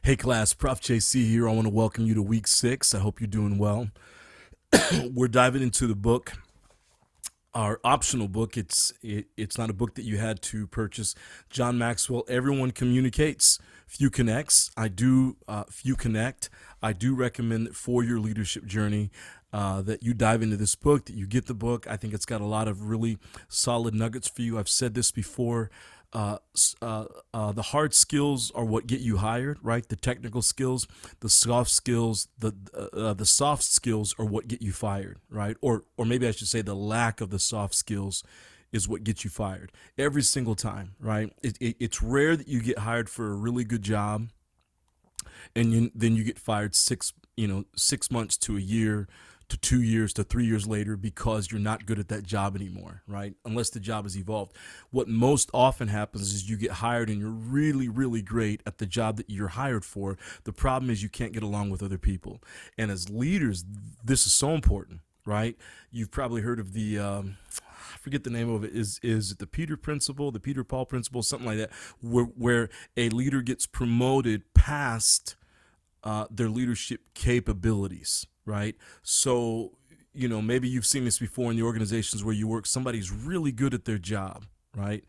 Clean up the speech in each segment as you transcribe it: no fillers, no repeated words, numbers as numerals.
Hey class, Prof JC here. I want to welcome you to week 6. I hope you're doing well. We're diving into the book, our optional book. It's not a book that you had to purchase. John Maxwell, Everyone Communicates, Few Connects. Few Connect. I do recommend that for your leadership journey that you dive into this book, that you get the book. I think it's got a lot of really solid nuggets for you. I've said this before. The hard skills are what get you hired, right? The technical skills, the soft skills, the soft skills are what get you fired, right? Or maybe I should say the lack of the soft skills is what gets you fired every single time, right? It's rare that you get hired for a really good job and then you get fired 6 months to a year to 2 years to 3 years later because you're not good at that job anymore, right? Unless the job has evolved. What most often happens is you get hired and you're really, really great at the job that you're hired for. The problem is you can't get along with other people. And as leaders, this is so important, right? You've probably heard of I forget the name of it. Is it the Peter principle, the Peter Paul principle, something like that, where a leader gets promoted past their leadership capabilities, right? So, maybe you've seen this before in the organizations where you work. Somebody's really good at their job, right?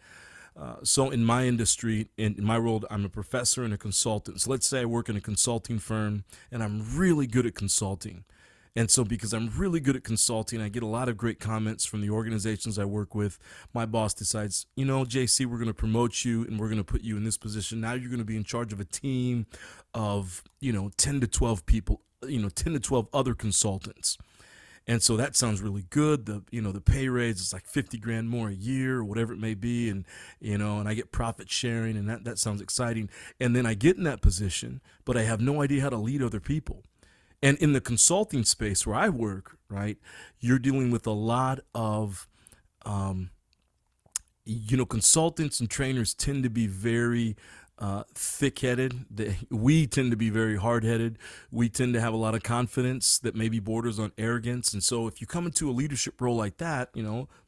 So in my industry, in my role, I'm a professor and a consultant. So let's say I work in a consulting firm and I'm really good at consulting. And so because I'm really good at consulting, I get a lot of great comments from the organizations I work with. My boss decides, JC, we're going to promote you and we're going to put you in this position. Now you're going to be in charge of a team of, 10 to 12 people, 10 to 12 other consultants. And so that sounds really good. The pay raise is like 50 grand more a year or whatever it may be. And, and I get profit sharing and that sounds exciting. And then I get in that position, but I have no idea how to lead other people. And in the consulting space where I work, right, you're dealing with a lot of, consultants and trainers tend to be very thick-headed. We tend to be very hard-headed. We tend to have a lot of confidence that maybe borders on arrogance. And so if you come into a leadership role like that,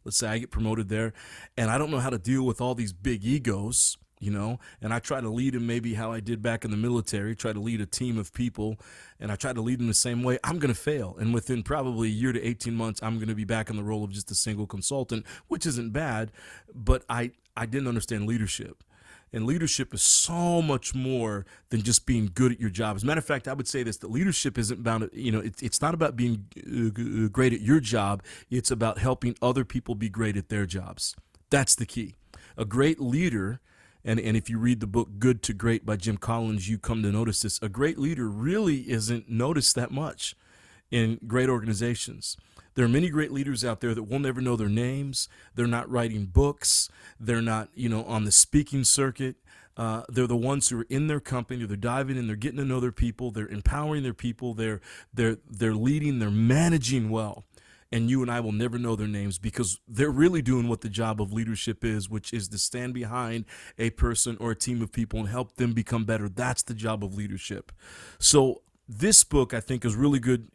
let's say I get promoted there and I don't know how to deal with all these big egos, and I try to lead them maybe how I did back in the military, try to lead a team of people, and I try to lead them the same way, I'm going to fail. And within probably a year to 18 months, I'm going to be back in the role of just a single consultant, which isn't bad, but I didn't understand leadership. And leadership is so much more than just being good at your job. As a matter of fact, I would say this, that leadership isn't bound, it's not about being great at your job. It's about helping other people be great at their jobs. That's the key. A great leader, and if you read the book Good to Great by Jim Collins, you come to notice this. A great leader really isn't noticed that much in great organizations. There are many great leaders out there that we'll never know their names. They're not writing books. They're not, on the speaking circuit. They're the ones who are in their company. They're diving in. They're getting to know their people. They're empowering their people. They're leading. They're managing well. And you and I will never know their names because they're really doing what the job of leadership is, which is to stand behind a person or a team of people and help them become better. That's the job of leadership. So this book, I think, is really good.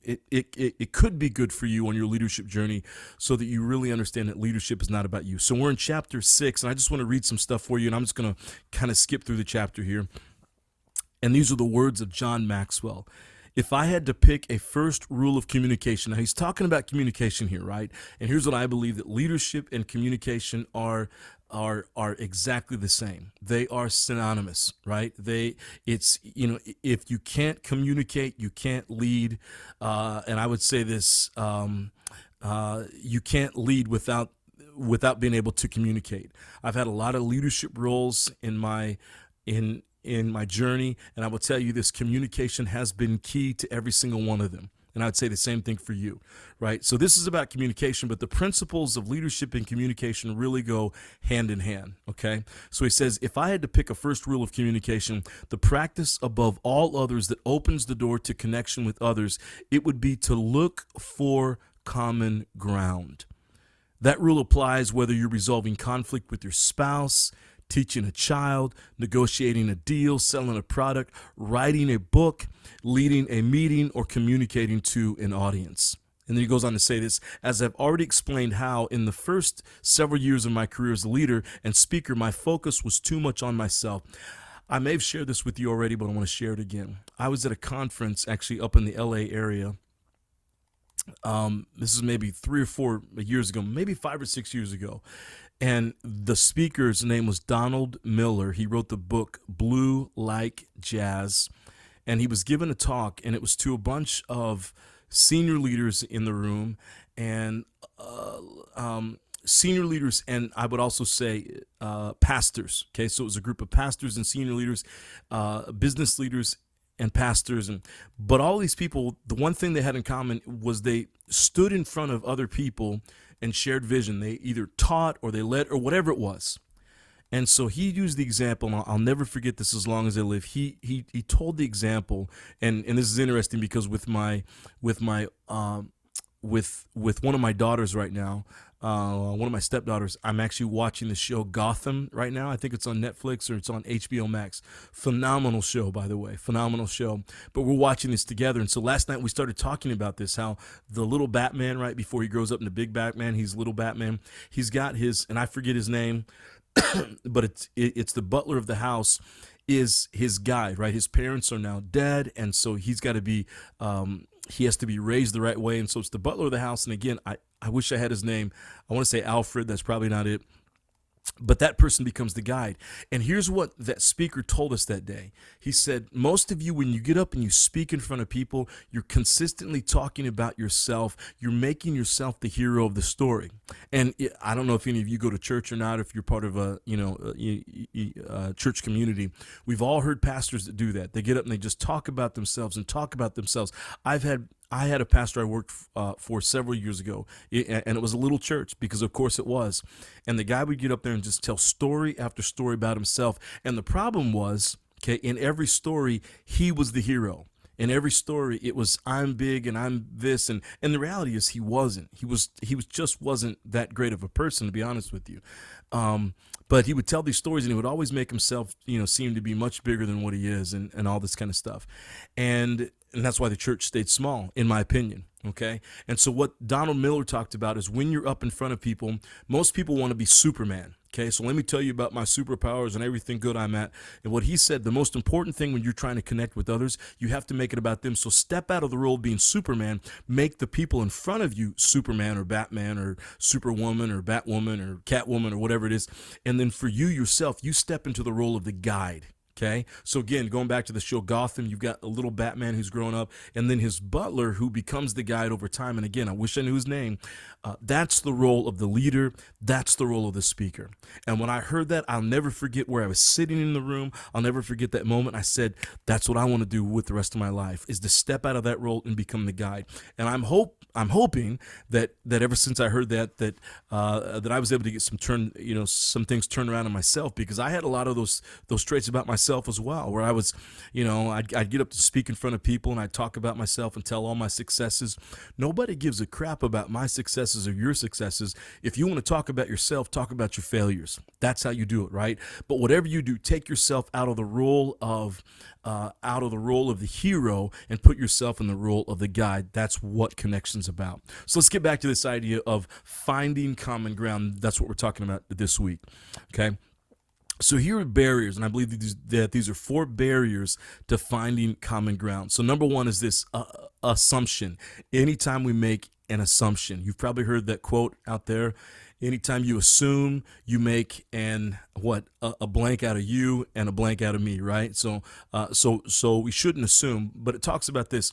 It could be good for you on your leadership journey so that you really understand that leadership is not about you. So we're in chapter 6, and I just want to read some stuff for you, and I'm just going to kind of skip through the chapter here. And these are the words of John Maxwell. If I had to pick a first rule of communication, now he's talking about communication here, right? And here's what I believe, that leadership and communication are exactly the same. They are synonymous, right? If you can't communicate, you can't lead. And I would say this, you can't lead without being able to communicate. I've had a lot of leadership roles in my journey, and I will tell you this, communication has been key to every single one of them. And I would say the same thing for you, right? So this is about communication, but the principles of leadership and communication really go hand in hand, okay? So he says, if I had to pick a first rule of communication, the practice above all others that opens the door to connection with others, it would be to look for common ground. That rule applies whether you're resolving conflict with your spouse, teaching a child, negotiating a deal, selling a product, writing a book, leading a meeting, or communicating to an audience. And then he goes on to say this, as I've already explained how in the first several years of my career as a leader and speaker, my focus was too much on myself. I may have shared this with you already, but I want to share it again. I was at a conference actually up in the LA area. This is maybe 3 or 4 years ago, maybe 5 or 6 years ago. And the speaker's name was Donald Miller. He wrote the book Blue Like Jazz. And he was given a talk, and it was to a bunch of senior leaders in the room, and senior leaders, and I would also say pastors. Okay, so it was a group of pastors and senior leaders, business leaders, and pastors, and but all these people, the one thing they had in common was they stood in front of other people and shared vision. They either taught or they led or whatever it was. And so he used the example, and I'll never forget this as long as I live. He told the example, and this is interesting because with one of my daughters right now, one of my stepdaughters, I'm actually watching the show Gotham right now. I think it's on Netflix or it's on HBO Max. Phenomenal show, by the way, phenomenal show. But we're watching this together, and so last night we started talking about this, how the little Batman, right before he grows up into big Batman, he's little Batman. He's got his, and I forget his name, but it's the butler of the house is his guide, right? His parents are now dead, and so he's got to be he has to be raised the right way, and so it's the butler of the house. And again, I wish I had his name. I want to say Alfred. That's probably not it. But that person becomes the guide. And here's what that speaker told us that day. He said, most of you, when you get up and you speak in front of people, you're consistently talking about yourself. You're making yourself the hero of the story. And I don't know if any of you go to church or not, if you're part of a church community. We've all heard pastors that do that. They get up and they just talk about themselves and talk about themselves. I had a pastor I worked for several years ago, and it was a little church because, of course, it was. And the guy would get up there and just tell story after story about himself. And the problem was, okay, in every story, he was the hero. In every story, it was I'm big and I'm this, and the reality is he wasn't. He just wasn't that great of a person, to be honest with you. But he would tell these stories, and he would always make himself, seem to be much bigger than what he is, and all this kind of stuff. And that's why the church stayed small, in my opinion. Okay. And so what Donald Miller talked about is when you're up in front of people, most people want to be Superman. Okay. So let me tell you about my superpowers and everything good I'm at. And what he said, the most important thing when you're trying to connect with others, you have to make it about them. So step out of the role of being Superman, make the people in front of you Superman or Batman or Superwoman or Batwoman or Catwoman or whatever it is. And then for you yourself, you step into the role of the guide. Okay, so again, going back to the show Gotham, you've got a little Batman who's grown up, and then his butler who becomes the guide over time. And again, I wish I knew his name. That's the role of the leader. That's the role of the speaker. And when I heard that, I'll never forget where I was sitting in the room. I'll never forget that moment. I said, that's what I want to do with the rest of my life, is to step out of that role and become the guide. And I'm hoping that ever since I heard that I was able to get some things turned around in myself, because I had a lot of those traits about myself as well, where I was, I'd get up to speak in front of people and I'd talk about myself and tell all my successes. Nobody gives a crap about my successes or your successes. If you want to talk about yourself, talk about your failures. That's how you do it, right? But whatever you do, take yourself out of the role of the hero and put yourself in the role of the guide. That's what connection's about. So let's get back to this idea of finding common ground. That's what we're talking about this week. Okay. So here are barriers, and I believe that these are 4 barriers to finding common ground. So number 1 is this assumption. Anytime we make an assumption, you've probably heard that quote out there. Anytime you assume, you make a blank out of you and a blank out of me, right? So we shouldn't assume, but it talks about this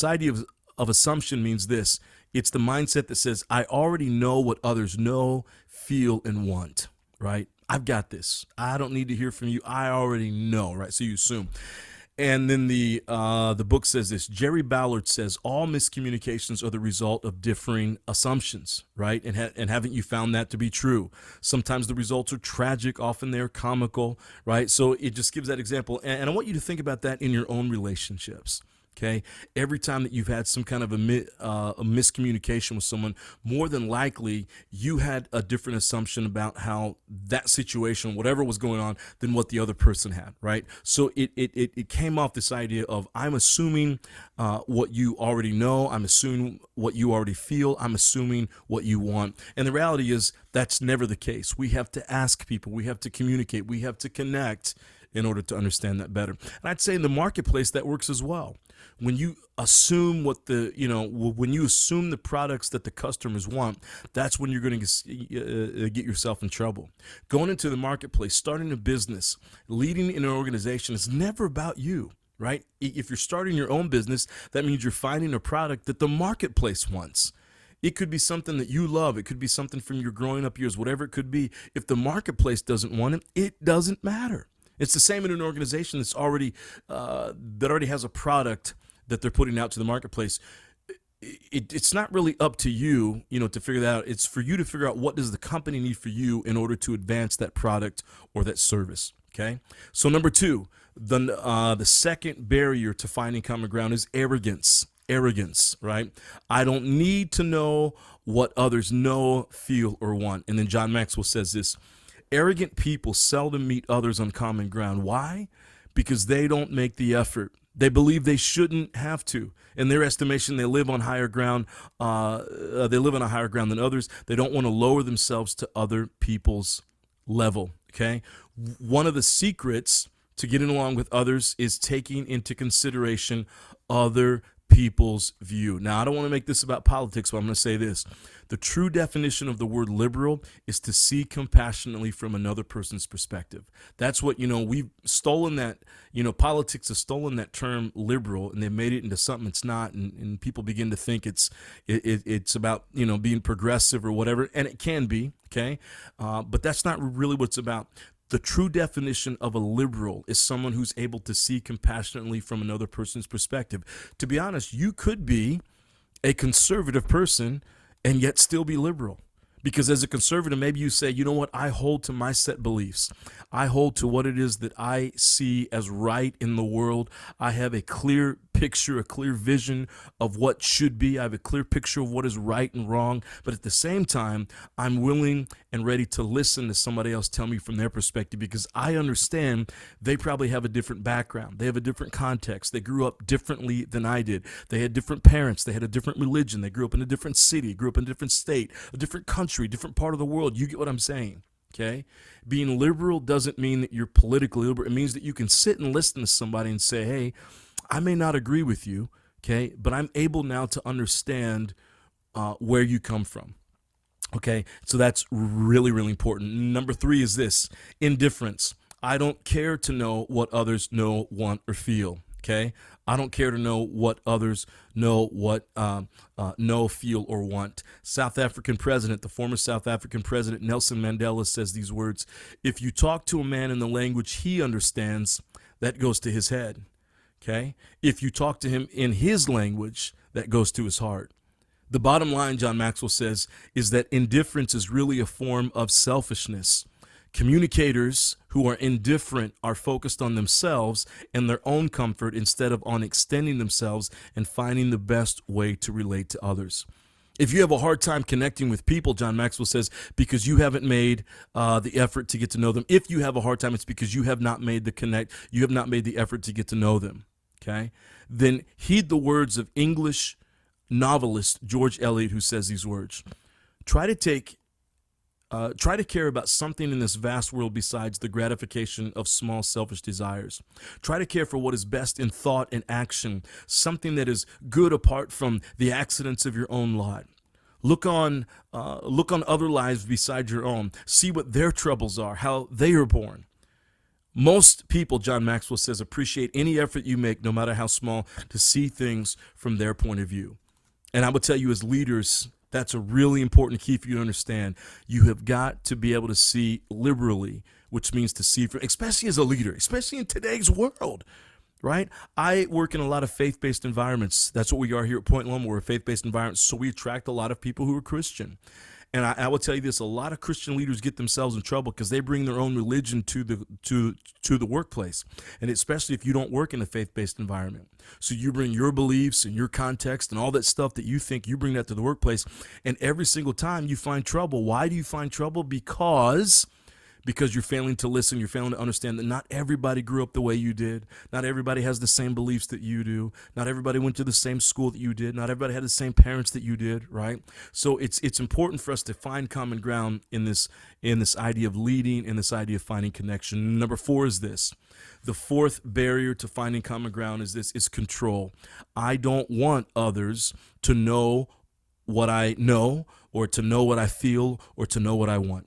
idea of assumption means this. It's the mindset that says, I already know what others know, feel, and want, right? I've got this. I don't need to hear from you. I already know, right? So you assume. And then the book says this. Jerry Ballard says all miscommunications are the result of differing assumptions, right? And haven't you found that to be true? Sometimes the results are tragic. Often they're comical, right? So it just gives that example. And I want you to think about that in your own relationships. Okay. Every time that you've had some kind of a miscommunication with someone, more than likely you had a different assumption about how that situation, whatever was going on, than what the other person had, right? So it came off this idea of I'm assuming what you already know. I'm assuming what you already feel. I'm assuming what you want. And the reality is that's never the case. We have to ask people. We have to communicate. We have to connect in order to understand that better. And I'd say in the marketplace that works as well. When you assume when you assume the products that the customers want, that's when you're going to get yourself in trouble. Going into the marketplace, starting a business, leading in an organization is never about you, right? If you're starting your own business, that means you're finding a product that the marketplace wants. It could be something that you love. It could be something from your growing up years, whatever it could be. If the marketplace doesn't want it, it doesn't matter. It's the same in an organization that's already has a product that they're putting out to the marketplace. It's not really up to you, to figure that out. It's for you to figure out what does the company need for you in order to advance that product or that service. Okay. So number two, the second barrier to finding common ground is arrogance. Arrogance, right? I don't need to know what others know, feel, or want. And then John Maxwell says this: arrogant people seldom meet others on common ground. Why? Because they don't make the effort. They believe they shouldn't have to. In their estimation, they live on higher ground. They live on a higher ground than others. They don't want to lower themselves to other people's level. Okay. One of the secrets to getting along with others is taking into consideration other people's view. Now, I don't want to make this about politics, but I'm going to say this. The true definition of the word liberal is to see compassionately from another person's perspective. That's what, we've stolen that, politics has stolen that term liberal, and they made it into something it's not. And people begin to think it's about, being progressive or whatever. And it can be. Okay. But that's not really what it's about. The true definition of a liberal is someone who's able to see compassionately from another person's perspective. To be honest, you could be a conservative person and yet still be liberal. Because as a conservative, maybe you say, you know what, I hold to my set beliefs. I hold to what it is that I see as right in the world. I have a clear picture, a clear vision of what should be. I have a clear picture of what is right and wrong. But at the same time, I'm willing and ready to listen to somebody else tell me from their perspective, because I understand they probably have a different background. They have a different context. They grew up differently than I did. They had different parents. They had a different religion. They grew up in a different city, grew up in a different state, a different country, different part of the world. You get what I'm saying? Okay. Being liberal doesn't mean that you're politically liberal. It means that you can sit and listen to somebody and say, hey, I may not agree with you, okay, but I'm able now to understand where you come from. Okay, so that's really, really important. Number three is this: indifference. I don't care to know what others know, want, or feel. Okay, I don't care to know what others know, know, feel, or want. The former South African president Nelson Mandela says these words: if you talk to a man in the language he understands, that goes to his head. Okay, if you talk to him in his language, that goes to his heart. The bottom line, John Maxwell says, is that indifference is really a form of selfishness. Communicators who are indifferent are focused on themselves and their own comfort instead of on extending themselves and finding the best way to relate to others. If you have a hard time connecting with people, John Maxwell says, because you haven't made the effort to get to know them. If you have a hard time, it's because you have not made you have not made the effort to get to know them. Okay? Then heed the words of English novelist George Eliot, who says these words: try to care about something in this vast world besides the gratification of small selfish desires. Try to care for what is best in thought and action, something that is good apart from the accidents of your own lot. Look on other lives beside your own. See what their troubles are, how they are born. Most people, John Maxwell says, appreciate any effort you make, no matter how small, to see things from their point of view. And I will tell you, as leaders, that's a really important key for you to understand. You have got to be able to see liberally, which means to see, especially as a leader, especially in today's world, right? I work in a lot of faith-based environments. That's what we are here at Point Loma. We're a faith-based environment, so we attract a lot of people who are Christian. And I will tell you this: a lot of Christian leaders get themselves in trouble because they bring their own religion to the workplace, and especially if you don't work in a faith-based environment. So you bring your beliefs and your context and all that stuff that you think, you bring that to the workplace, and every single time you find trouble. Why do you find trouble? Because because you're failing to listen. You're failing to understand that not everybody grew up the way you did. Not everybody has the same beliefs that you do. Not everybody went to the same school that you did. Not everybody had the same parents that you did, right? So it's important for us to find common ground in this idea of leading, in this idea of finding connection. Number 4 is this. The fourth barrier to finding common ground is control. I don't want others to know what I know, or to know what I feel, or to know what I want.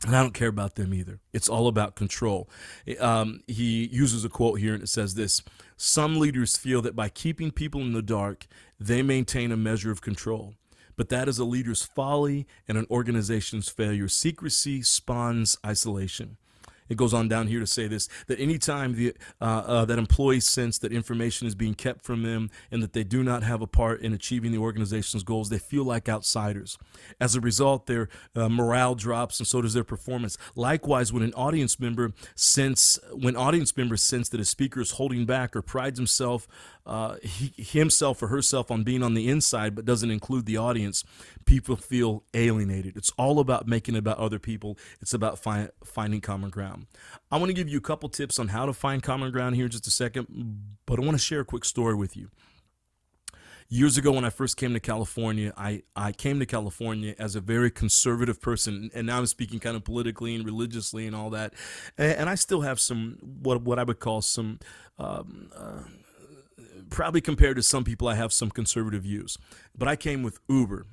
And I don't care about them either. It's all about control. He uses a quote here, and it says this: some leaders feel that by keeping people in the dark, they maintain a measure of control. But that is a leader's folly and an organization's failure. Secrecy spawns isolation. It goes on down here to say this, that anytime that employees sense that information is being kept from them and that they do not have a part in achieving the organization's goals, they feel like outsiders. As a result, their morale drops, and so does their performance. Likewise, when an audience member sense that a speaker is holding back or prides himself or herself on being on the inside but doesn't include the audience, people feel alienated. It's all about making it about other people. It's about finding common ground. I want to give you a couple tips on how to find common ground here in just a second, but I want to share a quick story with you. Years ago, when I first came to California, I came to California as a very conservative person, and now I'm speaking kind of politically and religiously and all that. And I still have some, what I would call some, probably compared to some people, I have some conservative views. But I came with Uber.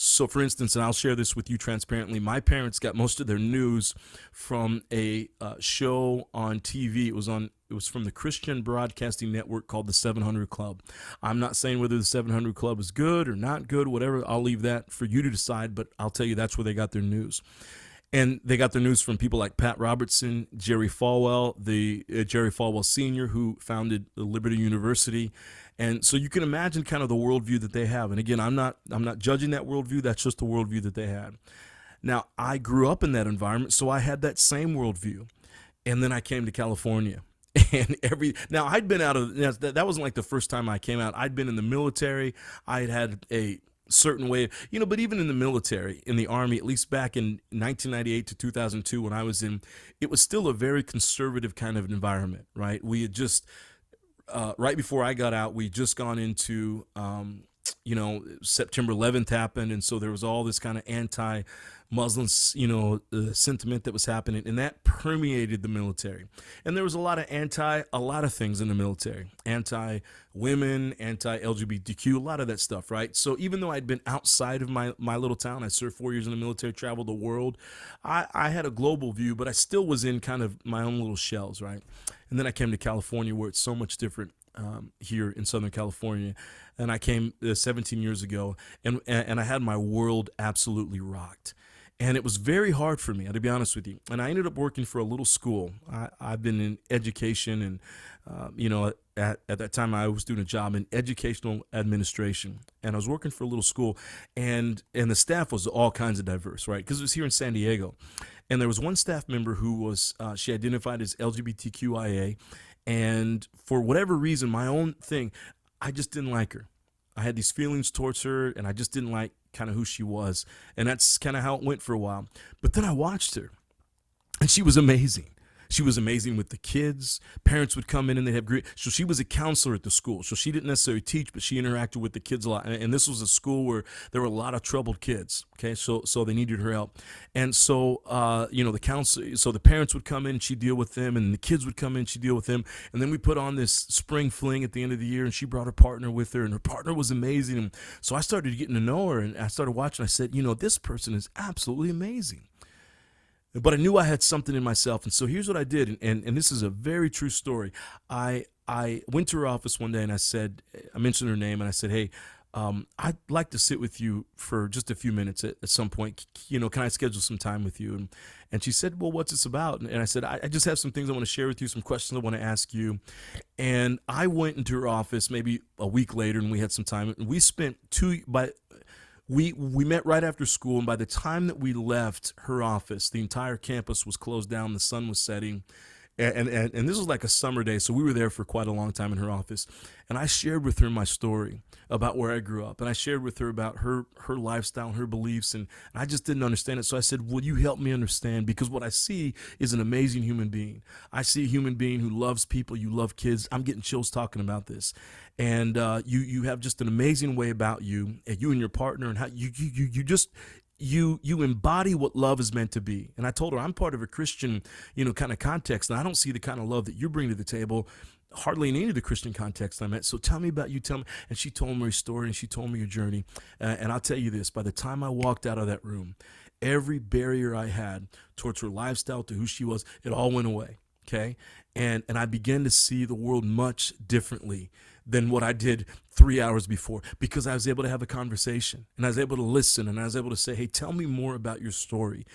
So, for instance, and I'll share this with you transparently, my parents got most of their news from a show on TV. It was from the Christian Broadcasting Network called the 700 Club. I'm not saying whether the 700 Club is good or not good, whatever. I'll leave that for you to decide, but I'll tell you that's where they got their news. And they got their news from people like Pat Robertson, Jerry Falwell, Jerry Falwell Sr., who founded Liberty University. And so you can imagine kind of the worldview that they have. And again, I'm not judging that worldview. That's just the worldview that they had. Now, I grew up in that environment, so I had that same worldview. And then I came to California. And now I'd been out of, that wasn't like the first time I came out. I'd been in the military. I had a certain way, but even in the military, in the Army, at least back in 1998 to 2002 when I was in, it was still a very conservative kind of environment, right? We had just, right before I got out, we just gone into, September 11th happened. And so there was all this kind of anti-Muslim, sentiment that was happening, and that permeated the military. And there was a lot of things in the military, anti-women, anti-LGBTQ, a lot of that stuff, right? So even though I'd been outside of my little town, I served 4 years in the military, traveled the world, I had a global view, but I still was in kind of my own little shells, right? And then I came to California, where it's so much different. Here in Southern California, and I came 17 years ago, and I had my world absolutely rocked. And it was very hard for me, to be honest with you. And I ended up working for a little school. I've been in education, and at that time I was doing a job in educational administration, and I was working for a little school, and the staff was all kinds of diverse, right? Because it was here in San Diego, and there was one staff member who was she identified as LGBTQIA. And for whatever reason, my own thing, I just didn't like her. I had these feelings towards her, and I just didn't like kind of who she was. And that's kind of how it went for a while. But then I watched her, and she was amazing. She was amazing with the kids. Parents would come in and they'd have great. So she was a counselor at the school. So she didn't necessarily teach, but she interacted with the kids a lot. And this was a school where there were a lot of troubled kids. Okay, so they needed her help. And so the parents would come in and she'd deal with them, and the kids would come in and she'd deal with them. And then we put on this spring fling at the end of the year, and she brought her partner with her, and her partner was amazing. And so I started getting to know her, and I started watching. I said, this person is absolutely amazing. But I knew I had something in myself. And so here's what I did. And this is a very true story. I went to her office one day, and I mentioned her name, and I said, hey, I'd like to sit with you for just a few minutes at some point. Can I schedule some time with you? And she said, well, what's this about? And I said, I just have some things I want to share with you, some questions I want to ask you. And I went into her office maybe a week later, and we had some time. And we spent We met right after school, and by the time that we left her office, the entire campus was closed down, the sun was setting, and this was like a summer day, so we were there for quite a long time in her office, and I shared with her my story about where I grew up, and I shared with her about her lifestyle and her beliefs, and I just didn't understand it. So I said, will you help me understand? Because what I see is an amazing human being. I see a human being who loves people. You love kids. I'm getting chills talking about this. And you have just an amazing way about you, and you and your partner, and how you just you embody what love is meant to be. And I told her I'm part of a Christian, kind of context, and I don't see the kind of love that you bring to the table hardly in any of the Christian context I'm at. So tell me about you. Tell me. And she told me her story, and she told me her journey. And I'll tell you this: by the time I walked out of that room, every barrier I had towards her lifestyle, to who she was, it all went away. Okay, and I began to see the world much differently than what I did 3 hours before, because I was able to have a conversation, and I was able to listen, and I was able to say, hey, tell me more about your story.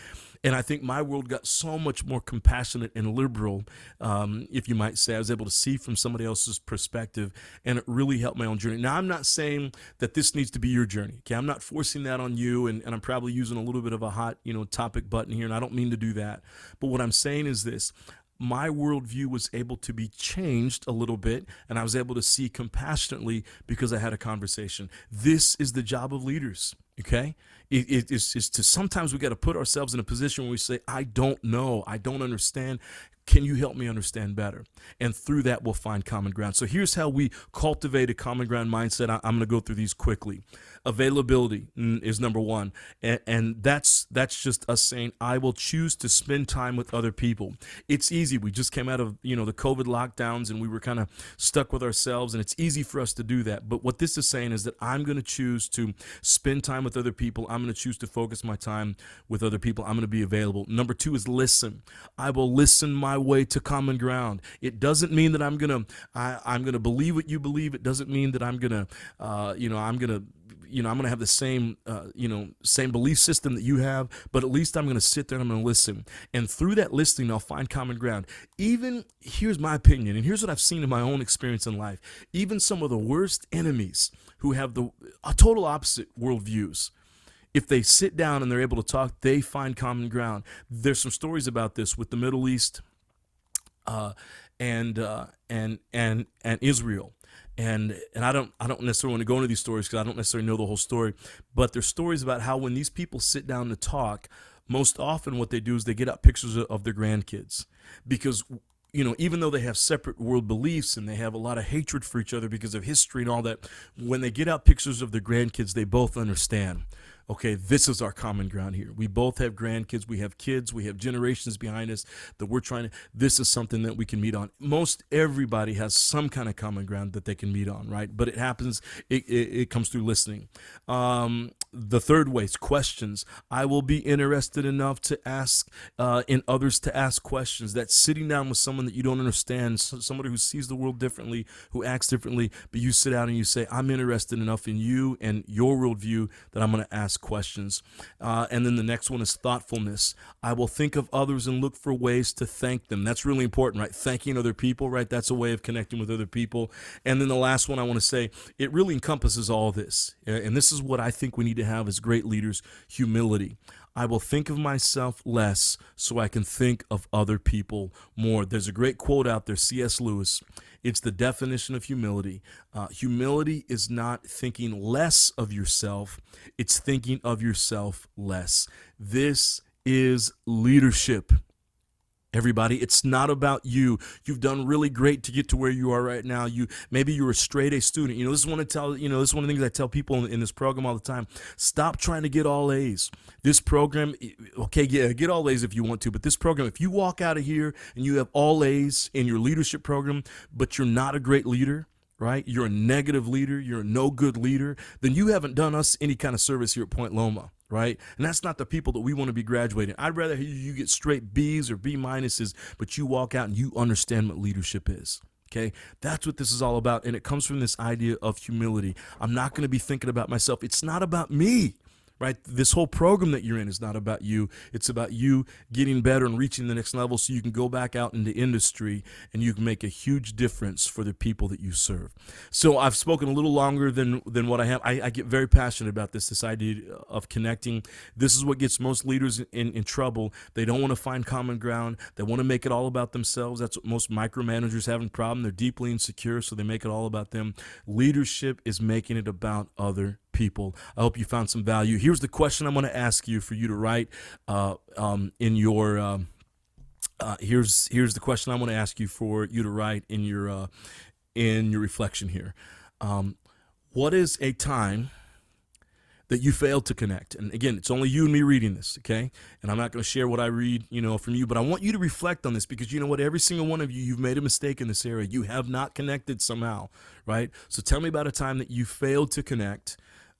And I think my world got so much more compassionate and liberal, if you might say. I was able to see from somebody else's perspective, and it really helped my own journey. Now, I'm not saying that this needs to be your journey. Okay, I'm not forcing that on you, and I'm probably using a little bit of a hot, topic button here, and I don't mean to do that. But what I'm saying is this: my worldview was able to be changed a little bit, and I was able to see compassionately because I had a conversation. This is the job of leaders, okay? It's to sometimes we got to put ourselves in a position where we say, I don't know, I don't understand. Can you help me understand better? And through that, we'll find common ground. So here's how we cultivate a common ground mindset. I'm going to go through these quickly. Availability is number one. And that's just us saying, I will choose to spend time with other people. It's easy. We just came out of, the COVID lockdowns, and we were kind of stuck with ourselves, and it's easy for us to do that. But what this is saying is that I'm going to choose to spend time with other people. I'm going to choose to focus my time with other people. I'm going to be available. Number two is listen. I will listen my way to common ground. It doesn't mean that I'm gonna believe what you believe. It doesn't mean that I'm gonna have the same belief system that you have, but at least I'm gonna sit there and I'm gonna listen. And through that listening, I'll find common ground. Even, here's my opinion, and here's what I've seen in my own experience in life. Even some of the worst enemies who have a total opposite worldviews, if they sit down and they're able to talk, they find common ground. There's some stories about this with the Middle East, and Israel, and I don't necessarily want to go into these stories because I don't necessarily know the whole story, but there's stories about how when these people sit down to talk, most often what they do is they get out pictures of their grandkids, because even though they have separate world beliefs and they have a lot of hatred for each other because of history and all that, when they get out pictures of their grandkids, they both understand, okay, this is our common ground here. We both have grandkids, we have kids, we have generations behind us that we're this is something that we can meet on. Most everybody has some kind of common ground that they can meet on, right? But it happens, it comes through listening. The third way is questions. I will be interested enough to ask in others to ask questions. That's sitting down with someone that you don't understand, somebody who sees the world differently, who acts differently, but you sit down and you say, I'm interested enough in you and your worldview that I'm going to ask questions. And then the next one is thoughtfulness. I will think of others and look for ways to thank them. That's really important, right? Thanking other people, right? That's a way of connecting with other people. And then the last one I want to say, it really encompasses all this. And this is what I think we need to have as great leaders: humility. I will think of myself less so I can think of other people more. There's a great quote out there, C.S. Lewis. It's the definition of humility. Humility is not thinking less of yourself. It's thinking of yourself less. This is leadership. Everybody, it's not about you. You've done really great to get to where you are right now. Maybe you're a straight A student. This is one of the things I tell people in this program all the time. Stop trying to get all A's. This program, okay, yeah, get all A's if you want to, but this program, if you walk out of here and you have all A's in your leadership program, but you're not a great leader, right? You're a negative leader, you're a no good leader, then you haven't done us any kind of service here at Point Loma. Right? And that's not the people that we want to be graduating. I'd rather you get straight B's or B minuses, but you walk out and you understand what leadership is. Okay? That's what this is all about. And it comes from this idea of humility. I'm not going to be thinking about myself. It's not about me. right? This whole program that you're in is not about you. It's about you getting better and reaching the next level so you can go back out into industry and you can make a huge difference for the people that you serve. So I've spoken a little longer than what I have. I get very passionate about this idea of connecting. This is what gets most leaders in trouble. They don't want to find common ground. They want to make it all about themselves. That's what most micromanagers have a problem. They're deeply insecure, so they make it all about them. Leadership is making it about other people. I hope you found some value. Here's the question I'm going to ask you for you to write in your. Here's the question I'm going to ask you for you to write in your reflection here. What is a time that you failed to connect? And again, it's only you and me reading this, okay? And I'm not going to share what I read, from you, but I want you to reflect on this, because you know what? Every single one of you, you've made a mistake in this area. You have not connected somehow, right? So tell me about a time that you failed to connect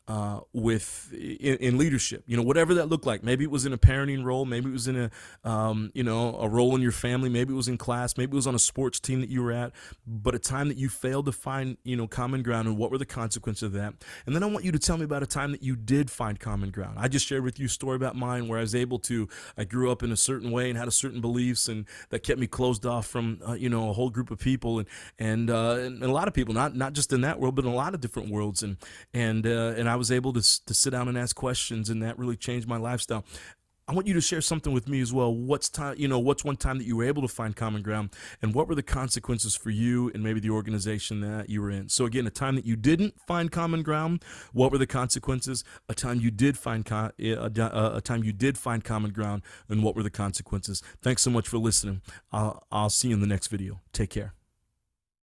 in leadership, whatever that looked like. Maybe it was in a parenting role, maybe it was in a role in your family, maybe it was in class, maybe it was on a sports team that you were at, but a time that you failed to find, common ground, and what were the consequences of that. And then I want you to tell me about a time that you did find common ground. I just shared with you a story about mine where I grew up in a certain way and had a certain beliefs, and that kept me closed off from, a whole group of people and a lot of people, not just in that world, but in a lot of different worlds. And I was able to sit down and ask questions, and that really changed my lifestyle. I want you to share something with me as well. What's one time that you were able to find common ground, and what were the consequences for you and maybe the organization that you were in? So again, a time that you didn't find common ground, what were the consequences? A time you did find common ground, and what were the consequences? Thanks so much for listening. I'll see you in the next video. Take care.